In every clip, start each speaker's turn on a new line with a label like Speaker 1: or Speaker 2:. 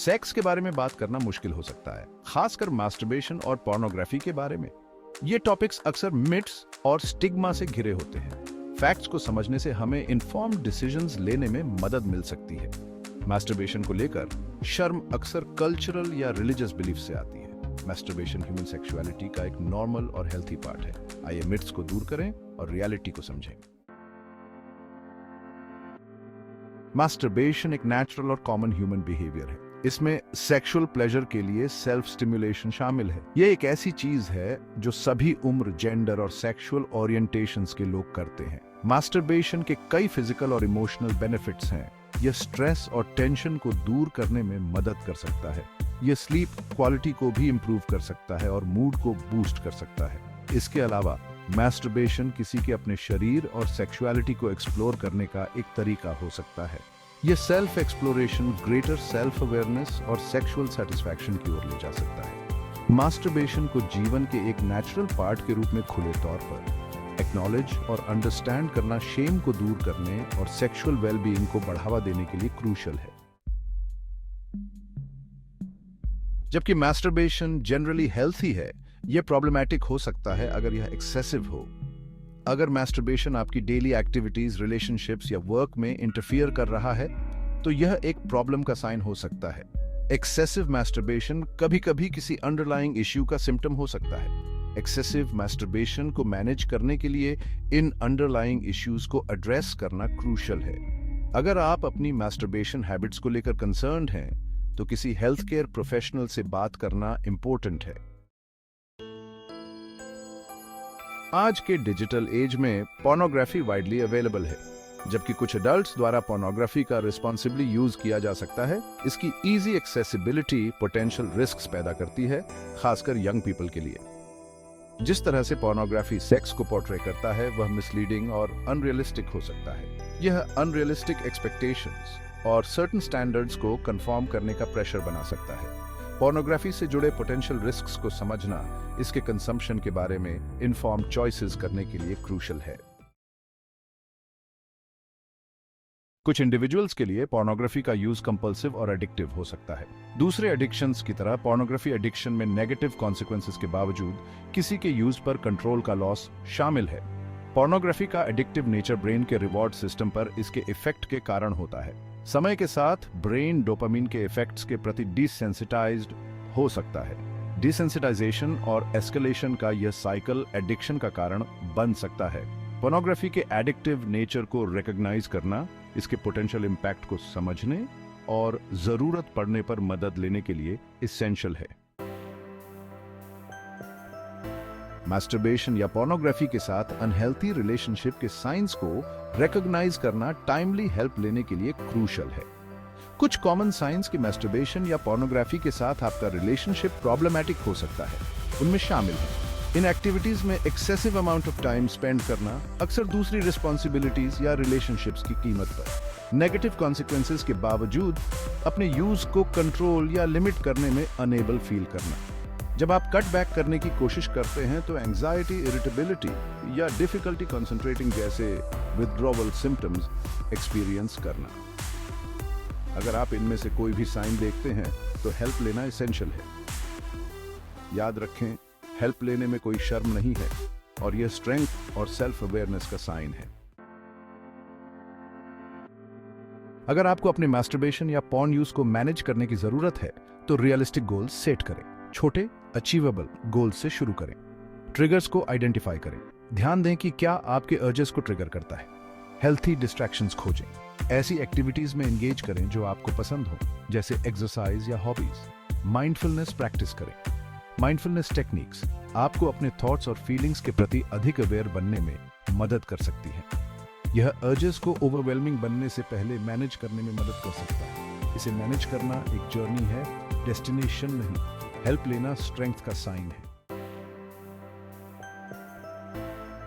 Speaker 1: Sex के बारे में बात करना मुश्किल हो सकता है, खासकर मास्टरबेशन और पोर्नोग्राफी के बारे में। ये टॉपिक्स अक्सर मिथ्स और स्टिग्मा से घिरे होते हैं। फैक्ट्स को समझने से हमें इन्फॉर्म्ड डिसीजंस लेने में मदद मिल सकती है। मास्टरबेशन को लेकर शर्म अक्सर कल्चरल या रिलीजियस बिलीफ से आती है। मास्टरबेशन ह्यूमन सेक्सुअलिटी का एक नॉर्मल और हेल्थी पार्ट है। आइए मिथ्स को दूर करें और रियलिटी को समझें। मास्टरबेशन एक नेचुरल और कॉमन ह्यूमन बिहेवियर है। इसमें सेक्सुअल प्लेजर के लिए सेल्फ स्टिमुलेशन शामिल है। यह एक ऐसी चीज है जो सभी उम्र, जेंडर और सेक्सुअल ओरिएंटेशंस के लोग करते हैं। मास्टरबेशन के कई फिजिकल और इमोशनल बेनिफिट्स हैं। यह स्ट्रेस और टेंशन को दूर करने में मदद कर सकता है। यह स्लीप क्वालिटी को भी इंप्रूव कर सकता है और मूड को बूस्ट कर सकता है। इसके अलावा मास्टरबेशन किसी के अपने शरीर और सेक्सुअलिटी को एक्सप्लोर करने का एक तरीका हो सकता है। यह self exploration greater self awareness और सेक्सुअल सेटिस्फैक्शन की ओर ले जा सकता है। मास्टरबेशन को जीवन के एक नेचुरल पार्ट के रूप में खुले तौर पर एक्नॉलेज और अंडरस्टैंड करना शेम को दूर करने और सेक्सुअल वेलबीइंग को बढ़ावा देने के लिए क्रूशियल है। जबकि मास्टरबेशन जनरली हेल्थी है, यह प्रॉब्लमैटिक हो सकता है अगर यह एक्सेसिव हो। अगर मास्टरबेशन आपकी डेली एक्टिविटीज, रिलेशनशिप्स या वर्क में इंटरफियर कर रहा है, तो यह एक प्रॉब्लम का साइन हो सकता है। एक्सेसिव मास्टरबेशन कभी-कभी किसी अंडरलाइंग इश्यू का सिम्टम हो सकता है। एक्सेसिव मास्टरबेशन को मैनेज करने के लिए इन अंडरलाइंग इश्यूज को एड्रेस करना क्रूशियल है। अगर आप अपनी मास्टरबेशन हैबिट्स को लेकर कंसर्न्ड हैं, तो किसी हेल्थ केयर प्रोफेशनल से बात करना इंपॉर्टेंट है। आज के डिजिटल एज में पोर्नोग्राफी वाइडली अवेलेबल है। जबकि कुछ एडल्ट्स द्वारा पोर्नोग्राफी का रिस्पॉन्सिबली यूज किया जा सकता है, इसकी इजी एक्सेसिबिलिटी पोटेंशियल रिस्क्स पैदा करती है, खासकर यंग पीपल के लिए। जिस तरह से पोर्नोग्राफी सेक्स को पोर्ट्रे करता है, वह मिसलीडिंग और अनरियलिस्टिक हो सकता है। यह अनरियलिस्टिक एक्सपेक्टेशंस और सर्टेन स्टैंडर्ड्स को कंफर्म करने का प्रेशर बना सकता है। पोर्नोग्राफी से जुड़े पोटेंशियल रिस्क्स को समझना इसके कंजम्पशन के बारे में इन्फॉर्म्ड चॉइसेस करने के लिए क्रूशियल है। कुछ इंडिविजुअल्स के लिए पोर्नोग्राफी का यूज कंपल्सिव और एडिक्टिव हो सकता है। दूसरे एडिक्शंस की तरह पोर्नोग्राफी एडिक्शन में नेगेटिव कॉन्सिक्वेंसेस के बावजूद किसी के यूज पर कंट्रोल का लॉस शामिल है। पोर्नोग्राफी का एडिक्टिव नेचर ब्रेन के रिवॉर्ड सिस्टम पर इसके इफेक्ट के कारण होता है। समय के साथ ब्रेन डोपामिन के इफेक्ट्स के प्रति डिसेंसिटाइज्ड हो सकता है। डिसेंसिटाइजेशन और एस्केलेशन का यह साइकिल एडिक्शन का कारण बन सकता है। पोर्नोग्राफी के एडिक्टिव नेचर को रिकॉग्नाइज करना, इसके पोटेंशियल इम्पैक्ट को समझने और जरूरत पड़ने पर मदद लेने के लिए एसेंशियल है। मास्टरबेशन या पोर्नोग्राफी के साथ अनहेल्थी रिलेशनशिप के साइंस को रिकॉग्नाइज करना टाइमली हेल्प लेने के लिए क्रूशियल है। कुछ कॉमन साइंस कि मास्टरबेशन या पोर्नोग्राफी के साथ आपका रिलेशनशिप प्रॉब्लमैटिक हो सकता है, उनमें शामिल है इन एक्टिविटीज में excessive amount of time spend करना, अक्सर दूसरी रिस्पॉन्सिबिलिटीज या रिलेशनशिप्स की कीमत पर। नेगेटिव कॉन्सिक्वेंसेस के बावजूद अपने यूज को कंट्रोल या लिमिट करने में अनेबल फील करना। जब आप कट बैक करने की कोशिश करते हैं तो एंजाइटी, इरिटेबिलिटी या डिफिकल्टी कंसंट्रेटिंग जैसे विथड्रॉवल सिम्टम्स एक्सपीरियंस करना। अगर आप इनमें से कोई भी साइन देखते हैं तो हेल्प लेना एसेंशियल है। याद रखें, हेल्प लेने में कोई शर्म नहीं है और यह स्ट्रेंथ और सेल्फ अवेयरनेस का साइन है। अगर आपको अपने मास्टरबेशन या पॉर्न यूज को मैनेज करने की जरूरत है, तो रियलिस्टिक गोल्स सेट करें। छोटे अचीवेबल गोल्स से शुरू करें। ट्रिगर्स को आइडेंटिफाई करें। ध्यान दें कि क्या आपके अर्जेस को ट्रिगर करता है। हेल्थी डिस्ट्रैक्शंस खोजें। ऐसी एक्टिविटीज में एंगेज करें जो आपको पसंद हो, जैसे एक्सरसाइज या हॉबीज। माइंडफुलनेस प्रैक्टिस करें। माइंडफुलनेस टेक्निक्स आपको अपने थॉट्स और फीलिंग्स के प्रति अधिक अवेयर बनने में मदद कर सकती हैं। यह अर्जेस को ओवरवेलमिंग बनने से पहले मैनेज करने में मदद कर सकता है। इसे मैनेज करना एक जर्नी है, डेस्टिनेशन नहीं। हेल्प लेना स्ट्रेंथ का साइन है।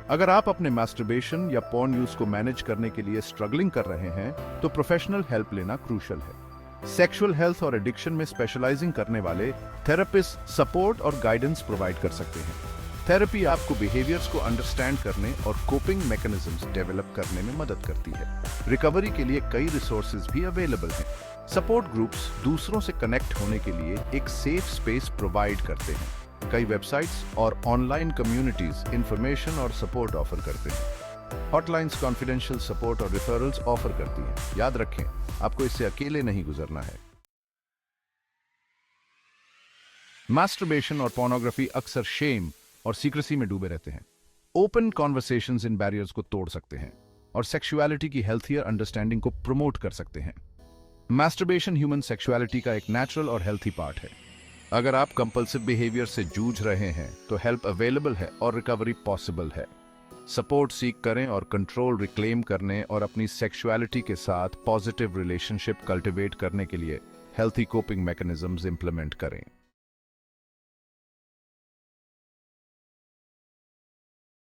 Speaker 1: अगर आप अपने मास्टरबेशन या पॉर्न यूज को मैनेज करने के लिए स्ट्रगलिंग कर रहे हैं, तो प्रोफेशनल हेल्प लेना क्रूशियल है। सेक्सुअल हेल्थ और एडिक्शन में स्पेशलाइजिंग करने वाले थेरेपिस्ट सपोर्ट और गाइडेंस प्रोवाइड कर सकते हैं। थेरेपी आपको बिहेवियर्स को अंडरस्टैंड करने और कोपिंग मैकेनिज्म्स डेवलप करने में मदद करती है। रिकवरी के लिए कई रिसोर्सेज भी अवेलेबल हैं। सपोर्ट ग्रुप्स दूसरों से कनेक्ट होने के लिए एक सेफ स्पेस प्रोवाइड करते हैं। कई वेबसाइट्स और ऑनलाइन कम्युनिटीज इंफॉर्मेशन और सपोर्ट ऑफर करते हैं। हॉटलाइंस कॉन्फिडेंशियल सपोर्ट और रेफरल्स ऑफर करती हैं। याद रखें, आपको इससे अकेले नहीं गुजरना है। मास्टरबेशन और पोर्नोग्राफी अक्सर शेम और सीक्रेसी में डूबे रहते हैं। ओपन कॉन्वर्सेशंस इन बैरियर्स को तोड़ सकते हैं और सेक्सुअलिटी की हेल्थियर अंडरस्टैंडिंग को प्रमोट कर सकते हैं। मास्टरबेशन ह्यूमन सेक्सुअलिटी का एक नेचुरल और हेल्थी पार्ट है। अगर आप कंपल्सिव बिहेवियर से जूझ रहे हैं तो हेल्प अवेलेबल है और रिकवरी पॉसिबल है। सपोर्ट सीख करें और कंट्रोल रिक्लेम करने और अपनी सेक्सुअलिटी के साथ पॉजिटिव रिलेशनशिप कल्टिवेट करने के लिए हेल्थी कोपिंग मैकेनिज्म्स इंप्लीमेंट करें।